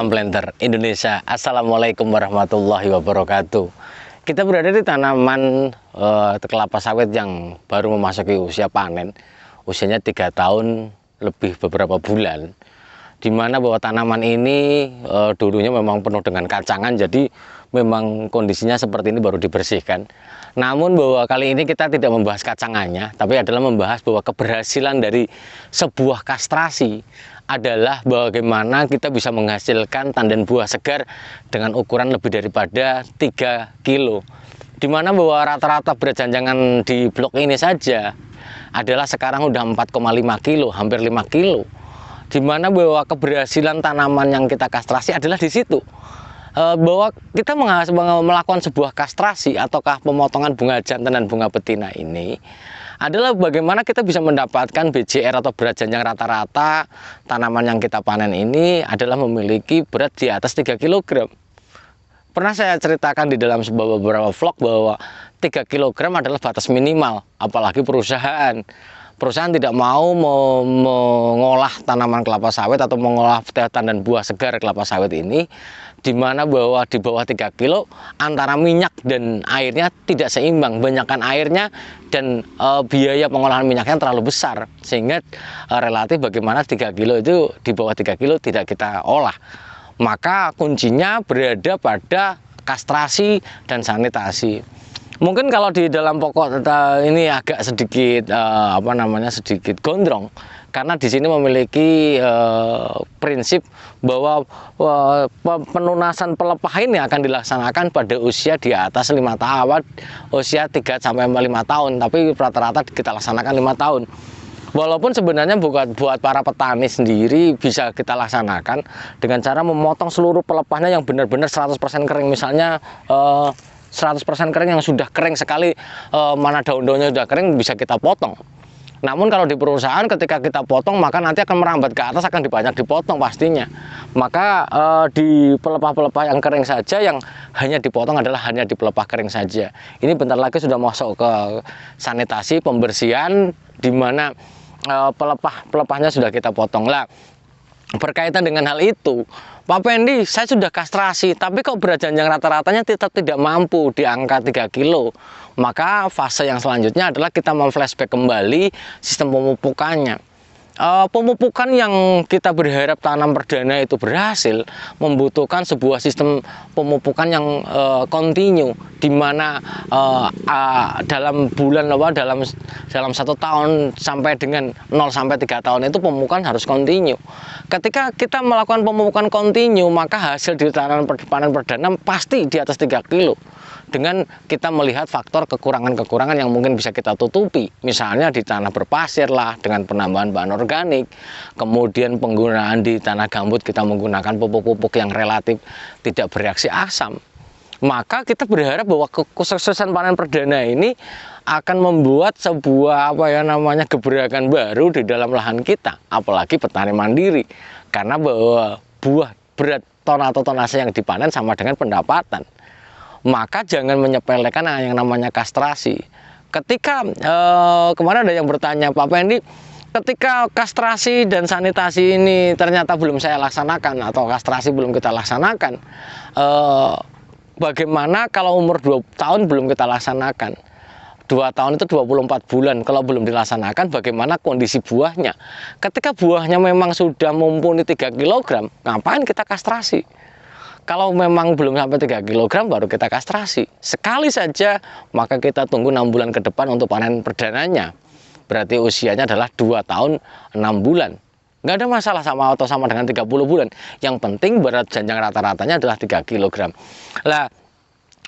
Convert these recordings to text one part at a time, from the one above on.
Salam Planter Indonesia. Assalamualaikum warahmatullahi wabarakatuh. Kita berada di tanaman kelapa sawit yang baru memasuki usia panen. Usianya 3 tahun lebih beberapa bulan. Dimana bahwa tanaman ini dulunya memang penuh dengan kacangan, jadi memang kondisinya seperti ini baru dibersihkan. Namun bahwa kali ini kita tidak membahas kacangannya, tapi adalah membahas bahwa keberhasilan dari sebuah kastrasi adalah bagaimana kita bisa menghasilkan tandan buah segar dengan ukuran lebih daripada 3 kilo. Dimana bahwa rata-rata berat janjangan di blok ini saja adalah sekarang udah 4,5 kilo, hampir 5 kilo. Dimana bahwa keberhasilan tanaman yang kita kastrasi adalah di situ. Bahwa kita melakukan sebuah kastrasi ataukah pemotongan bunga jantan dan bunga betina ini adalah bagaimana kita bisa mendapatkan BJR atau berat janjang rata-rata tanaman yang kita panen ini adalah memiliki berat di atas 3 kg. Pernah saya ceritakan di dalam beberapa vlog bahwa 3 kg adalah batas minimal, apalagi perusahaan tidak mau mengolah tanaman kelapa sawit atau mengolah tandan buah segar kelapa sawit ini, dimana bahwa di bawah 3 kilo antara minyak dan airnya tidak seimbang, banyakkan airnya dan biaya pengolahan minyaknya terlalu besar, sehingga relatif bagaimana 3 kilo itu di bawah 3 kilo tidak kita olah. Maka kuncinya berada pada kastrasi dan sanitasi. Mungkin kalau di dalam pokok ini agak sedikit sedikit gondrong, karena di sini memiliki prinsip bahwa penunasan pelepah ini akan dilaksanakan pada usia di atas 5 tahun, usia 3 sampai 5 tahun, tapi rata-rata kita laksanakan 5 tahun. Walaupun sebenarnya buat para petani sendiri bisa kita laksanakan dengan cara memotong seluruh pelepahnya yang benar-benar 100% kering, misalnya 100% kering yang sudah kering sekali, mana daun-daunnya sudah kering bisa kita potong. Namun kalau di perusahaan ketika kita potong maka nanti akan merambat ke atas, akan banyak dipotong pastinya. Maka di pelepah-pelepah yang kering saja yang hanya dipotong adalah hanya di pelepah kering saja. Ini bentar lagi sudah masuk ke sanitasi pembersihan, di mana pelepahnya sudah kita potong lah. Berkaitan dengan hal itu, Pak Pendi, saya sudah kastrasi, tapi kok berat janjang rata-ratanya tetap tidak mampu di angka 3 kilo. Maka fase yang selanjutnya adalah kita memflashback kembali sistem pemupukannya. Pemupukan yang kita berharap tanam perdana itu berhasil membutuhkan sebuah sistem pemupukan yang kontinu, di mana dalam bulan dalam 1 tahun sampai dengan 0 sampai 3 tahun itu pemupukan harus kontinu. Ketika kita melakukan pemupukan kontinu, maka hasil di tanaman panen perdana pasti di atas 3 kilo. Dengan kita melihat faktor kekurangan-kekurangan yang mungkin bisa kita tutupi, misalnya di tanah berpasir lah, dengan penambahan bahan organik, kemudian penggunaan di tanah gambut kita menggunakan pupuk-pupuk yang relatif tidak bereaksi asam. Maka kita berharap bahwa kesuksesan panen perdana ini akan membuat sebuah gebrakan baru di dalam lahan kita, apalagi petani mandiri, karena bahwa buah berat ton atau tonase yang dipanen sama dengan pendapatan. Maka jangan menyepelekan yang namanya kastrasi. Ketika kemarin ada yang bertanya, Pak Pendi, ketika kastrasi dan sanitasi ini ternyata belum saya laksanakan atau kastrasi belum kita laksanakan, bagaimana kalau umur 2 tahun belum kita laksanakan? 2 tahun itu 24 bulan, kalau belum dilaksanakan bagaimana kondisi buahnya? Ketika buahnya memang sudah mumpuni 3 kg, ngapain kita kastrasi? Kalau memang belum sampai 3 kg baru kita kastrasi. Sekali saja, maka kita tunggu 6 bulan ke depan untuk panen perdananya. Berarti usianya adalah 2 tahun 6 bulan. Nggak ada masalah sama dengan 30 bulan. Yang penting berat janjang rata-ratanya adalah 3 kg. Lah,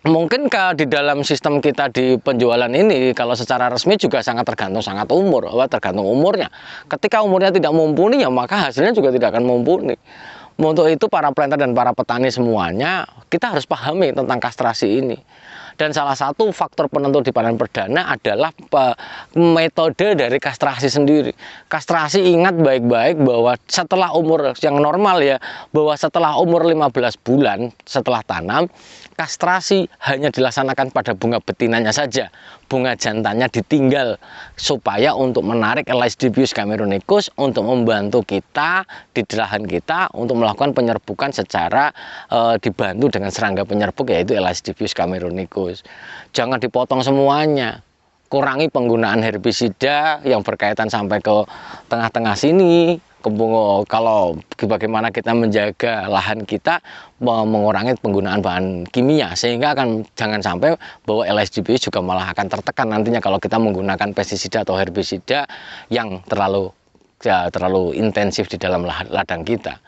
mungkin di dalam sistem kita di penjualan ini, kalau secara resmi juga sangat tergantung tergantung umurnya. Ketika umurnya tidak mumpuni, ya maka hasilnya juga tidak akan mumpuni. Untuk itu para planter dan para petani semuanya, kita harus pahami tentang kastrasi ini. Dan salah satu faktor penentu di panen perdana adalah metode dari kastrasi sendiri. Kastrasi, ingat baik-baik bahwa setelah umur yang normal ya, bahwa setelah umur 15 bulan setelah tanam, kastrasi hanya dilaksanakan pada bunga betinanya saja. Bunga jantannya ditinggal supaya untuk menarik Elaisdibius camerunicus untuk membantu kita di lahan kita untuk melakukan penyerbukan secara dibantu dengan serangga penyerbuk yaitu Elaisdibius camerunicus. Jangan dipotong semuanya. Kurangi penggunaan herbisida yang berkaitan sampai ke tengah-tengah sini. Kalau bagaimana kita menjaga lahan kita, mengurangi penggunaan bahan kimia, sehingga jangan sampai bahwa Elaisdibius juga malah akan tertekan nantinya kalau kita menggunakan pestisida atau herbisida yang terlalu intensif di dalam ladang kita.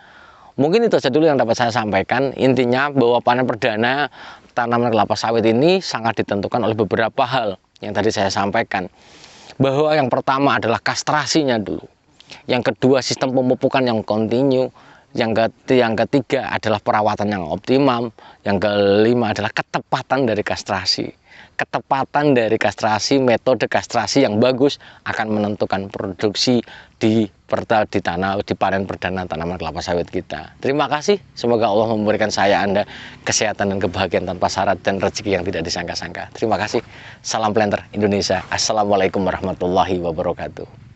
Mungkin itu saja dulu yang dapat saya sampaikan. Intinya bahwa panen perdana tanaman kelapa sawit ini sangat ditentukan oleh beberapa hal yang tadi saya sampaikan. Bahwa yang pertama adalah kastrasinya dulu. Yang kedua, sistem pemupukan yang kontinu. Yang ketiga adalah perawatan yang optimum. Yang kelima adalah ketepatan dari kastrasi. Ketepatan dari kastrasi, metode kastrasi yang bagus akan menentukan produksi di panen perdana tanaman kelapa sawit kita. Terima kasih. Semoga Allah memberikan saya Anda kesehatan dan kebahagiaan tanpa syarat dan rezeki yang tidak disangka-sangka. Terima kasih. Salam Planter Indonesia. Assalamualaikum warahmatullahi wabarakatuh.